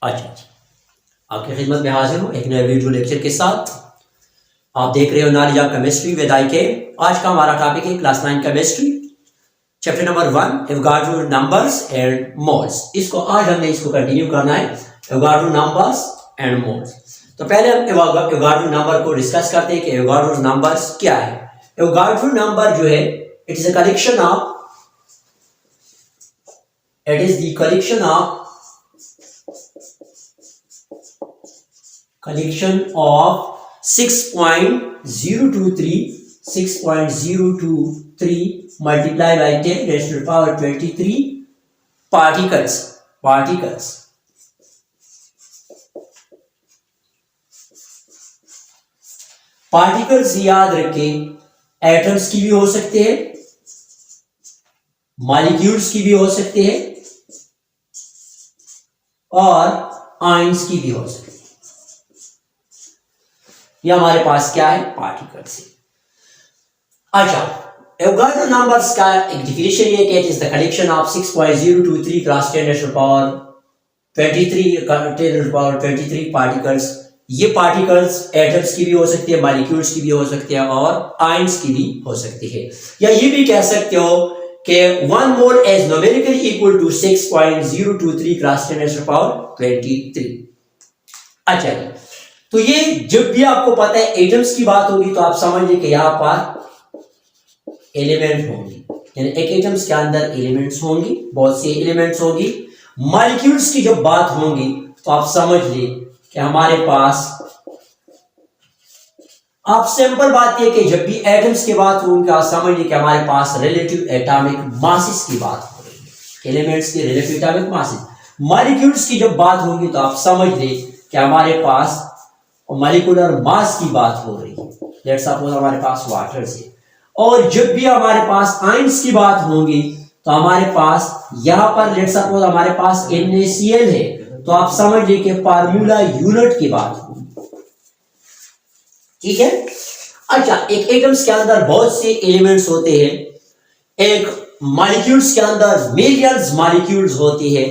अच्छा जी, आपकी खिदमत में हाजिर हूँ एक नए वीडियो लेक्चर के साथ। आप देख रहे हो knowledge of chemistry with IK। आज का हमारा टॉपिक है class 9 chemistry, chapter number 1 Avogadro numbers and moles. इसको आज हमने कंटिन्यू करना है, एवोगाड्रो नंबर्स एंड मोल्स। तो पहले हम एवोगाड्रो नंबर को डिस्कस करते हैं कि एवोगाड्रो नंबर्स क्या है। एवोगाड्रो नंबर जो है it is a collection of collection of 6.023 multiplied by 10 raised to the power 23 particles। Particles याद रखें, एटम्स की भी हो सकते हैं, मॉलिक्यूल्स की भी हो सकते हैं और आयंस की भी हो सकती है। ये हमारे पास क्या है, पार्टिकल्स है। अच्छा, एवोगाड्रो नंबर्स का एक डेफिनेशन ये कि it is the collection of 6.023 cross 10 to the power 23 particles. ये पार्टिकल्स एटम्स की भी हो सकती है, मॉलिक्यूल्स की भी हो सकती है और आयंस की भी हो सकती है। या ये भी कह सकते हो कि 1 mole is numerically equal to 6.023 cross 10 to the power 23। अच्छा जी, तो ये जब भी आपको पता है एटम्स की बात होगी तो आप समझ लीजिए कि यहां पर एलिमेंट होंगी, यानी एक एटम्स के अंदर एलिमेंट्स होंगी, बहुत सी एलिमेंट्स होंगी। मॉलिक्यूल्स की जब बात होगी तो आप समझ लीजिए कि हमारे पास, आप सिंपल बात यह कि जब भी एटम्स की बात होगी आप समझ लीजिए कि हमारे पास रिलेटिव एटॉमिक मासेस की बात हो रही है, एलिमेंट्स की रिलेटिव एटॉमिक मासेस। मॉलिक्यूल्स की जब बात होगी तो आप समझ लीजिए कि हमारे पास मॉलिक्यूलर मास की बात हो रही है। लेट्स सपोज हमारे पास वाटर से। और जब भी हमारे पास आयंस की बात होगी तो हमारे पास यहां पर लेट्स सपोज हमारे पास NaCl है, तो आप समझ लीजिए कि फार्मूला यूनिट की बात होगी। ठीक है। अच्छा, एक एटम्स के अंदर बहुत से एलिमेंट्स होते हैं, एक मॉलिक्यूल्स के अंदर मिलियंस मॉलिक्यूल्स होती है।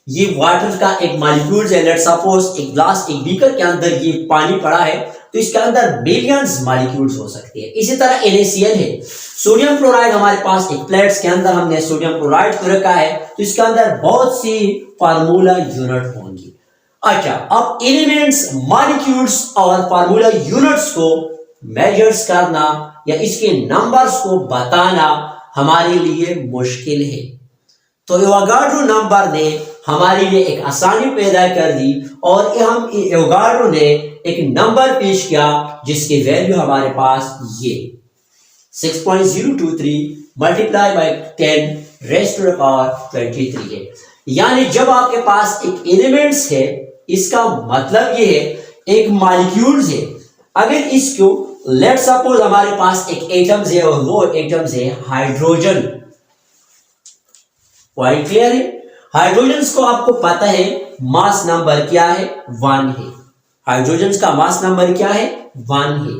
ये वाटर का एक मॉलिक्यूल है, लेट्स सपोज एक ग्लास, एक बीकर के अंदर ये पानी पड़ा है तो इसके अंदर मिलियंस मॉलिक्यूल्स हो सकते हैं। इसी तरह NaCl है। सोडियम क्लोराइड हमारे पास एक प्लेट्स के अंदर हमने सोडियम क्लोराइड को रखा है तो इसके अंदर बहुत सी फार्मूला यूनिट होंगी। अच्छा, अब एलिमेंट्स, मॉलिक्यूल्स और फार्मूला यूनिट्स को मेजर्स करना या इसके नंबर्स को बताना हमारे लिए मुश्किल है। तो एवोगाड्रो नंबर ने हमारे लिए एक आसानी पैदा कर दी और हम एवोगाड्रो ने एक नंबर पेश किया जिसकी वैल्यू हमारे पास ये 6.023 multiply by 10 raise to the power 23 है। यानी जब आपके पास एक एलिमेंट्स है, इसका मतलब ये है एक मॉलिक्यूल्स है। अगर इसको लेट्स सपोज हमारे पास एक एटम्स है और वो एटम्स है हाइड्रोजन। पॉइंट क्लियर है। हाइड्रोजन्स को आपको पता है मास नंबर क्या है, 1 है। हाइड्रोजन्स का मास नंबर क्या है, 1 है।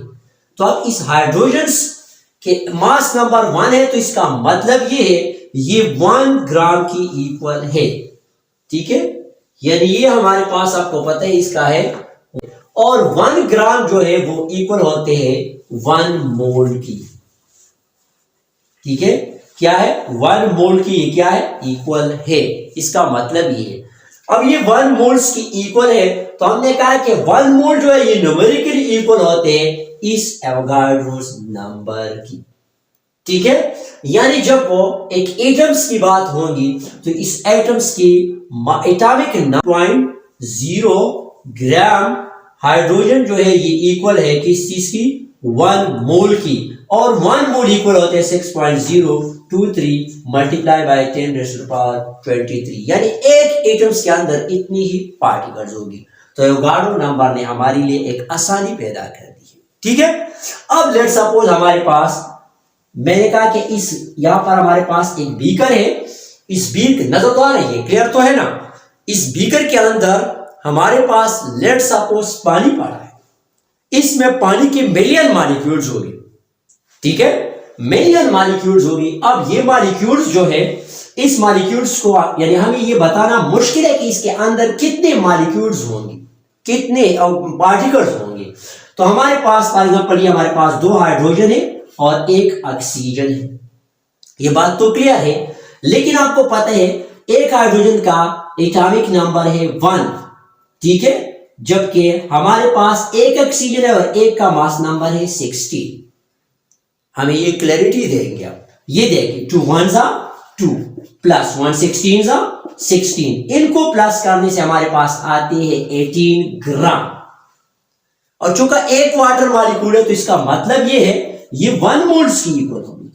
तो अब इस हाइड्रोजन्स के मास नंबर 1 है तो इसका मतलब ये है ये 1 ग्राम की इक्वल है। ठीक है, यानी ये हमारे पास आपको पता है इसका है, और 1 ग्राम जो है वो इक्वल होते हैं 1 मोल की। ठीक है, क्या है, 1 मोल की क्या है, इक्वल है। इसका मतलब ये है। अब ये 1 मोल्स की इक्वल है तो हमने कहा कि 1 मोल जो है ये न्यूमेरिकली इक्वल होते हैं इस एवोगाड्रोस नंबर की। ठीक है, यानी जब वो एक एटम्स की बात होगी तो इस एटम्स की एटॉमिक नंबर 0.0 ग्राम हाइड्रोजन जो है ये इक्वल है किस चीज की, 1 मोल की। और 1 मोल इक्वल होते हैं 6.023 multiply by 10 raise to the power 23। यानी एक एटम्स के अंदर इतनी ही पार्टिकल्स होगी। तो एवोगाड्रो नंबर ने हमारे लिए एक आसानी पैदा कर दी है। ठीक है, अब लेट्स सपोज हमारे पास, मैंने कहा कि इस यहां पर हमारे पास एक बीकर है। इस बीकर नजर तो आ रही है, क्लियर तो है ना। इस बीकर के अंदर हमारे पास लेट्स सपोज पानी पड़ा है, इसमें पानी के मिलियन मॉलिक्यूल्स होंगे। ठीक है, मिलियन मॉलिक्यूल्स होगी। अब ये मॉलिक्यूल्स जो है इस मॉलिक्यूल्स को यानी हमें ये बताना मुश्किल है कि इसके अंदर कितने मॉलिक्यूल्स होंगे, कितने पार्टिकल्स होंगे। तो हमारे पास फॉर एग्जांपल ये हमारे पास 2 हाइड्रोजन है और 1 ऑक्सीजन है, ये बात तो क्लियर है। लेकिन आपको पता है एक हाइड्रोजन का एटॉमिक नंबर है 1, ठीक है, जबकि हमारे पास 1 ऑक्सीजन है और 1 का मास नंबर है 16। हमें ये क्लैरिटी देंगे आप, ये देखिए 2 1 2 प्लस 1 16, इनको प्लस करने से हमारे पास आते हैं 18 ग्राम। और चूंकि एक वाटर मॉलिक्यूल है तो इसका मतलब ये है ये 1 मोल्स की इक्वल होगी,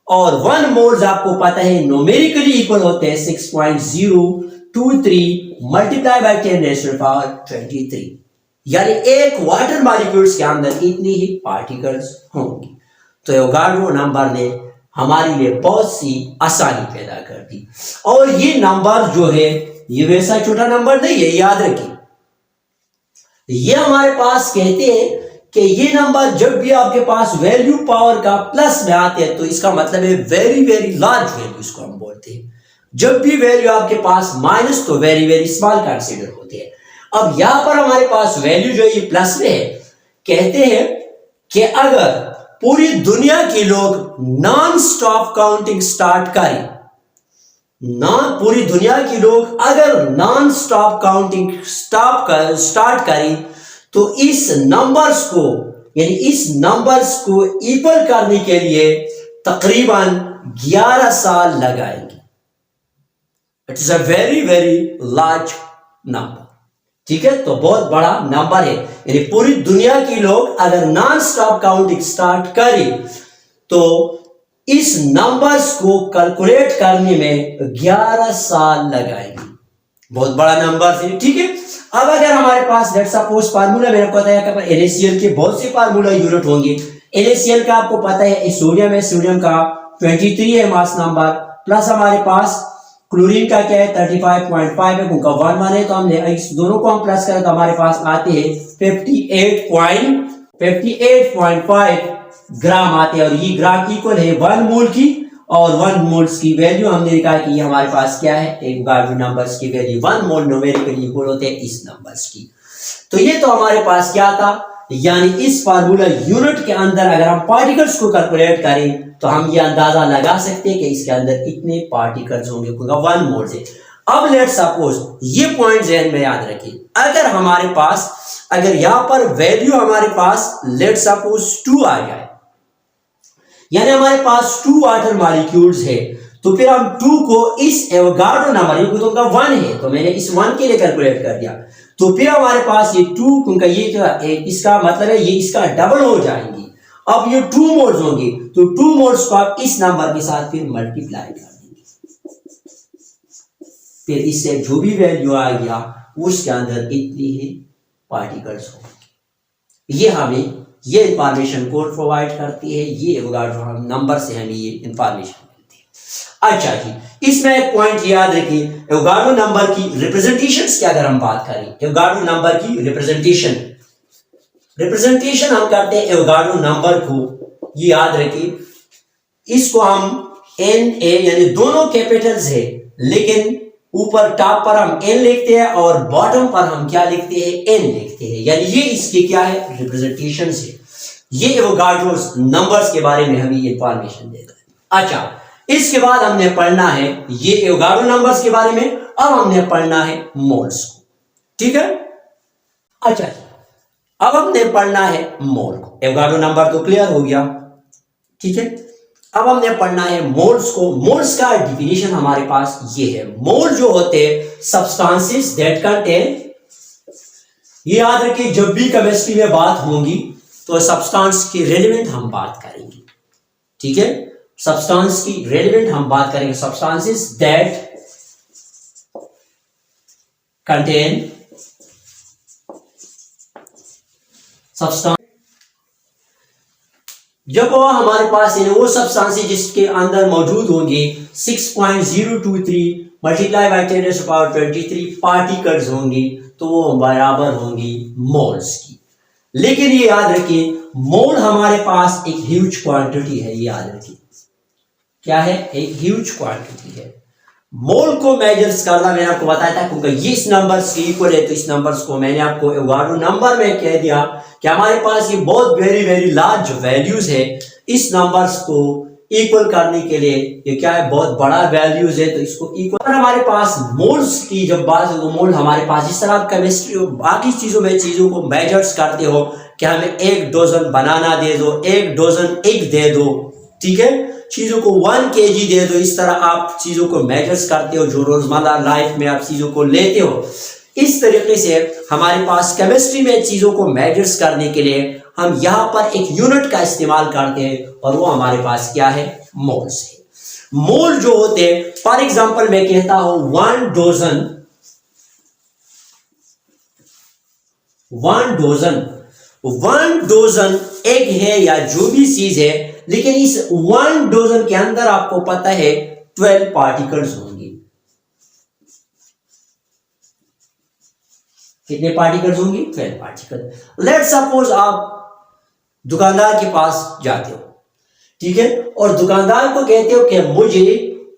और 1 मोल्स आपको पता है न्यूमेरिकली इक्वल होते हैं 6.023 मल्टीप्लाई बाय 10⁻23, यानी एक वाटर मॉलिक्यूल्स के अंदर इतनी ही पार्टिकल्स होंगी। तो एवोगाड्रो नंबर ने हमारे लिए बहुत सी आसानी पैदा कर दी। और ये नंबर जो है ये वैसा छोटा नंबर नहीं है, याद रखिए। ये हमारे पास कहते हैं कि ये नंबर जब भी आपके पास वैल्यू पावर का प्लस में आते हैं तो इसका मतलब है वेरी वेरी लार्ज वैल्यू, इसको हम बोलते हैं। जब भी वैल्यू आपके पास माइनस तो वेरी वेरी स्मॉल कंसीडर होते हैं। अब यहां पर हमारे पास वैल्यू जो ये प्लस में है, कहते हैं कि अगर पूरी दुनिया के लोग नॉन स्टॉप काउंटिंग स्टार्ट करें, पूरी दुनिया के लोग अगर नॉन स्टॉप काउंटिंग स्टार्ट करें तो इस नंबर्स को यानी इस नंबर्स को इक्वल करने के लिए तकरीबन 11 साल लगाएंगे। It is a very very large number, ठीक है। तो बहुत बड़ा नंबर है, यानी पूरी दुनिया के लोग अगर नॉन स्टॉप काउंटिंग स्टार्ट करें तो इस नंबर्स को कैलकुलेट करने में 11 साल लगाएंगे। बहुत बड़ा नंबर है, ठीक है। अब अगर हमारे पास लेट्स सपोज फार्मूला मैंने बताया कि NaCl के बहुत से फार्मूला यूनिट होंगे। NaCl का आपको पता है सोडियम है, सोडियम का 23 है मास नंबर, प्लस हमारे पास क्लोरीन का क्या है 35.5 है, उनका 1 है, तो हमने इस दोनों को हम प्लस करें तो हमारे पास आते हैं 58.5 ग्राम आते हैं। और ये ग्राम इक्वल है 1 मोल की, और 1 मोल्स की वैल्यू हमने देखा कि हमारे पास क्या है, एवोगाड्रो नंबर्स की वैल्यू 1 मोल न्यूमेरिकली इक्वल होते हैं इस नंबर्स की। तो ये तो हमारे पास क्या था, यानी इस फार्मूला यूनिट के अंदर अगर हम पार्टिकल्स को कैलकुलेट करें तो हम ये अंदाजा लगा सकते हैं कि इसके अंदर इतने पार्टिकल्स होंगे, 1 मोल से। अब लेट्स सपोज ये पॉइंट ध्यान में याद रखिए, अगर हमारे पास अगर यहां पर वैल्यू हमारे पास लेट्स सपोज 2 आ जाए, यानी हमारे पास 2 वाटर मॉलिक्यूल्स है, तो फिर हम 2 को इस एवोगाड्रो नंबर, ये तो उनका 1 है तो मैंने इस 1 के लिए कैलकुलेट कर दिया, तो फिर हमारे पास ये 2 उनका ये क्या इसका मतलब है ये इसका डबल हो जाएंगी। अब ये 2 मोल्स होंगे तो 2 मोल्स को आप इस नंबर के साथ फिर मल्टीप्लाई कर देंगे, फिर इससे जो भी वैल्यू आ गया उसके अंदर इतनी ही पार्टिकल्स होंगे। ये हमें ये इंफॉर्मेशन कोड प्रोवाइड करती है, ये एवोगाड्रो नंबर से हमें ये इंफॉर्मेशन मिलती है। अच्छा जी, इसमें एक पॉइंट याद रखिए, एवोगाड्रो नंबर की रिप्रेजेंटेशंस की अगर हम बात करें, एवोगाड्रो नंबर की रिप्रेजेंटेशन हम करते हैं एवोगाड्रो नंबर को, ये याद रखिए, इसको हम Na यानी दोनों कैपिटल्स है, लेकिन ऊपर टॉप पर हम n लिखते हैं और बॉटम पर हम क्या लिखते हैं, n लिखते हैं, यानी ये इसके क्या है रिप्रेजेंटेशन है। ये एवोगाड्रो नंबर्स के बारे में हमें इंफॉर्मेशन देता है। अच्छा, इसके बाद हमने पढ़ना है ये एवोगाड्रो नंबर्स के बारे में, अब हमने पढ़ना है मोल्स को, ठीक है। अच्छा, अब हमने पढ़ना है मोल को। एवोगाड्रो नंबर तो क्लियर हो गया, ठीक है। अब हमने पढ़ना है मोल्स को। मोल्स का डिफिनेशन हमारे पास ये है, मोल जो होते हैं सब्सटेंसेस दैट कंटेन, ये याद रखिए जब भी केमिस्ट्री में बात होगी तो सब्सटेंस की रेलेवेंट हम बात करेंगे, ठीक है। सब्सटेंस की रेलेवेंट हम बात करेंगे, सब्सटेंसेस दैट कंटेन सब्सटेंस, जब वो हमारे पास वो सब्सटेंसेस जिसके अंदर मौजूद होंगे 6.023 मल्टीप्लाई बाय 10⁻23 पार्टिकल्स होंगी, तो वो बराबर होंगी मोल्स की। लेकिन ये याद रखिए मोल हमारे पास एक ह्यूज क्वांटिटी है, ये याद रखिए क्या है, एक ह्यूज क्वांटिटी है। मोल को मेजर्स करना मैंने आपको बताया था, क्योंकि ये इस नंबर्स के इक्वल है, तो इस नंबर्स को मैंने आपको एवोगाड्रो नंबर में कह दिया कि हमारे पास ये बहुत वेरी वेरी लार्ज वैल्यूज है। इस नंबर्स को इक्वल करने के लिए ये क्या है, बहुत बड़ा वैल्यूज है, तो इसको इक्वल। हमारे पास मोल्स की जब बात हो, तो मोल हमारे पास जिस तरह केमिस्ट्री और बाकी चीजों में चीजों को मेजर्स करते हो कि हमें 1 डजन बनाना दे दो, 1 डजन एग दे दो, ठीक है, चीजों को 1 kg दे दो, इस तरह आप चीजों को मेजर्स करते हो जो रोजमर्रा लाइफ में आप चीजों को लेते हो। इस तरीके से हमारे पास केमिस्ट्री में चीजों को मेजर्स करने के लिए हम यहां पर एक यूनिट का इस्तेमाल करते हैं और वो हमारे पास क्या है, मोल्स है। मोल जो होते हैं, फॉर एग्जांपल मैं कहता हूं 1 डजन एग है या जो भी चीज है, लेकिन इस 1 डजन के अंदर आपको पता है 12 पार्टिकल्स होंगे। कितने पार्टिकल्स होंगे, 12 पार्टिकल। लेट सपोज आप दुकानदार के पास जाते हो, ठीक है, और दुकानदार को कहते हो कि मुझे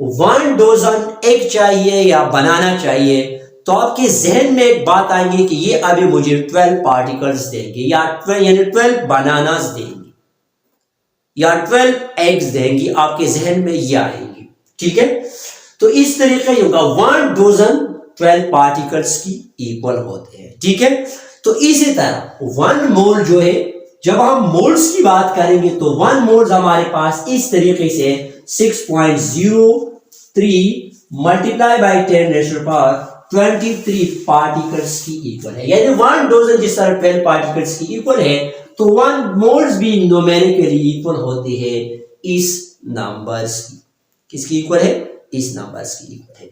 1 डजन एग चाहिए या बनाना चाहिए, तो आपके जहन में एक बात आएंगी कि ये अभी मुझे 12 पार्टिकल्स देंगे या 12 बनानास देंगे या 12 एग्स देंगी, आपके जहन में ये आएंगी, ठीक है। तो इस तरीके होगा 1 डजन 12 पार्टिकल्स की इक्वल होते हैं, ठीक है। तो इसी तरह 1 मोल जो है, जब हम मोल्स की बात करेंगे तो 1 मोल्स हमारे पास इस तरीके से 6.03 मल्टीप्लाई बाई 10⁻23 पार्टिकल्स की इक्वल है। यानी 1 डजन जिस तरह 12 पार्टिकल्स की इक्वल है, तो 1 मोल्स भी न्यूमेरिकली इक्वल होते हैं इस नंबर्स की। किसकी इक्वल है, इस नंबर्स की इक्वल है,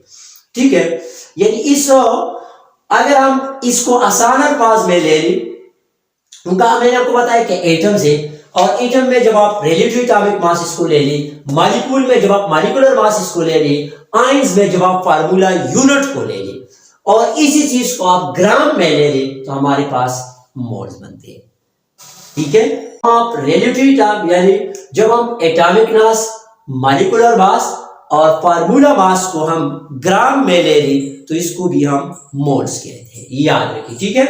ठीक है। यानी इस अगर हम इसको आसान अल्फाज में ले लें, उनका मैंने आपको बताया कि एटम्स है, और एटम में जब आप रिलेटिव एटॉमिक मास इसको ले लें, मॉलिक्यूल में जब आप मॉलिक्यूलर मास इसको ले लें, आयंस में जब आप फार्मूला यूनिट को ले लें, और इसी चीज को आप ग्राम में ले लें, तो हमारे पास मोल्स बनते हैं, ठीक है। आप रिलेटिव यानी जब हम एटॉमिक मास, मॉलिक्यूलर मास और फार्मूला मास को हम ग्राम में ले लें, तो इसको भी हम मोल्स कहते हैं, याद रखिए, ठीक है।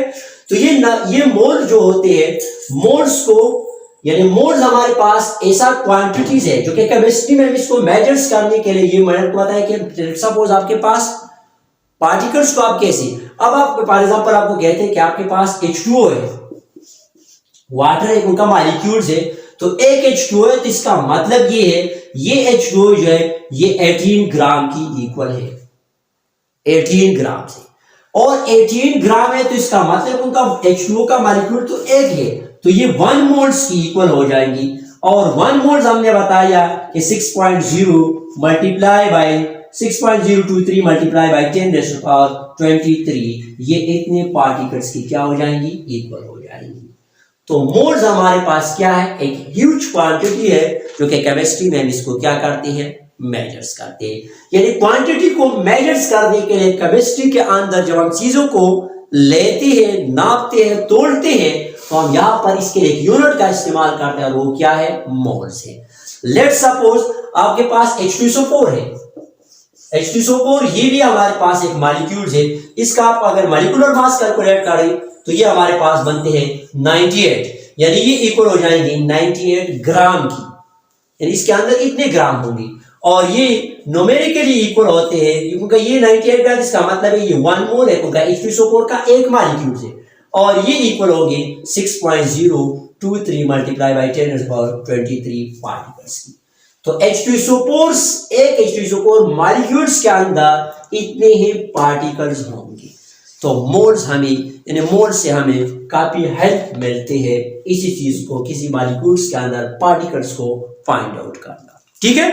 तो ये मोल जो होते हैं, मोल्स को यानी मोल्स हमारे पास ऐसा क्वांटिटीज है जो कि केमिस्ट्री में इसको मेजर्स करने के लिए, ये मैंने बताया कि सपोज आपके पास पार्टिकल्स को आप कैसे, अब आप फॉर एग्जांपल आपको कहते हैं कि आपके पास H2O है, वाटर एक उनका मॉलिक्यूल्स है, तो एक H2O है, तो इसका मतलब ये है ये H2O जो है ये 18 ग्राम की इक्वल है, 18 ग्राम से, और 18 ग्राम है, तो इसका मतलब उनका H2O का मॉलिक्यूल तो एक है, तो ये 1 मोल्स की इक्वल हो जाएंगी। और 1 मोल्स हमने बताया कि 6.0 मल्टीप्लाई बाई 6.023 मल्टीप्लाई बाई 10⁻23, ये इतने पार्टिकल्स की क्या हो जाएंगी, इक्वल हो जाएंगी। तो मोल्स हमारे पास क्या है, एक ह्यूज क्वांटिटी है जो कि केमिस्ट्री में हम इसको क्या करते हैं, मेजर्स करते हैं। यानी क्वांटिटी को मेजर्स करने के लिए केमिस्ट्री के अंदर जब हम चीजों को लेते हैं, नापते हैं, तोड़ते हैं, तो हम यहां पर इसके एक यूनिट का इस्तेमाल करते हैं, वो क्या है, मोल्स है। लेट्स सपोज आपके पास H2SO4 है, H2SO4 ये भी हमारे पास एक मॉलिक्यूल है, इसका आप अगर मॉलिक्यूलर मास कैलकुलेट करें तो ये हमारे पास बनते हैं 98, यानी ये इक्वल हो जाएंगे 98 ग्राम की, यानी इसके अंदर इतने ग्राम होंगे, और ये न्यूमेरिकली इक्वल होते हैं क्योंकि ये 98 ग्राम, इसका मतलब है ये 1 मोल है, क्योंकि H2SO4 का एक मॉलिक्यूल है, और ये इक्वल होंगे 6.023 मल्टीप्लाई बाई 10⁻23 पार्टिकल्स की। तो H2SO4 एक H2SO4 मॉलिक्यूल्स के अंदर इतने ही पार्टिकल्स होंगे। तो मोल्स हमें यानी मोल्स से हमें काफी हेल्प मिलते हैं इसी चीज को, किसी मॉलिक्यूल्स के अंदर पार्टिकल्स को फाइंड आउट करना, ठीक है।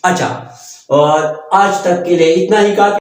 अच्छा, और आज तक के लिए इतना ही काफी।